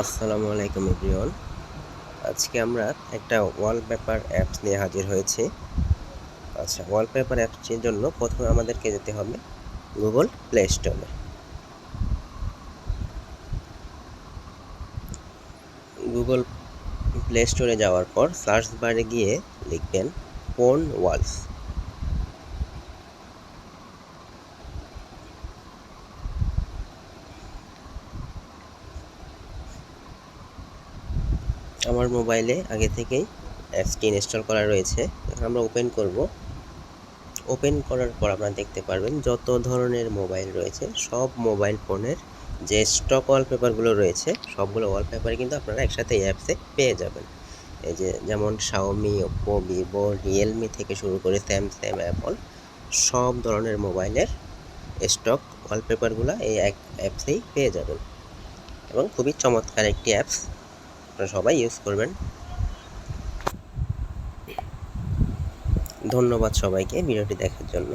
আসসালামু আলাইকুম এভরিওয়ান। আজকে আমরা একটা ওয়ালপেপার অ্যাপস নিয়ে হাজির হয়েছি। আচ্ছা, ওয়ালপেপার অ্যাপসটির জন্য প্রথমে আমাদেরকে যেতে হবে গুগল প্লে স্টোরে। গুগল প্লে স্টোরে যাওয়ার পর সার্চ বারে গিয়ে লিখবেন ফোন ওয়ালস। আমার মোবাইলে আগে থেকেই অ্যাপসটি ইনস্টল করা রয়েছে। এখন আমরা ওপেন করব। ওপেন করার পর আপনারা দেখতে পারবেন যত ধরনের মোবাইল রয়েছে সব মোবাইল ফোনের যে স্টক ওয়ালপেপারগুলো রয়েছে সবগুলো ওয়ালপেপারই কিন্তু আপনারা একসাথে এই অ্যাপসে পেয়ে যাবেন। এই যে যেমন শাওমি, ওপ্পো, ভিভো, রিয়েলমি থেকে শুরু করে স্যামসাং, অ্যাপল সব ধরনের মোবাইলের স্টক ওয়ালপেপারগুলো এই এক অ্যাপসেই পেয়ে যাবেন এবং খুবই চমৎকার একটি অ্যাপস, আপনারা সবাই ইউজ করবেন। ধন্যবাদ সবাইকে ভিডিওটি দেখার জন্য।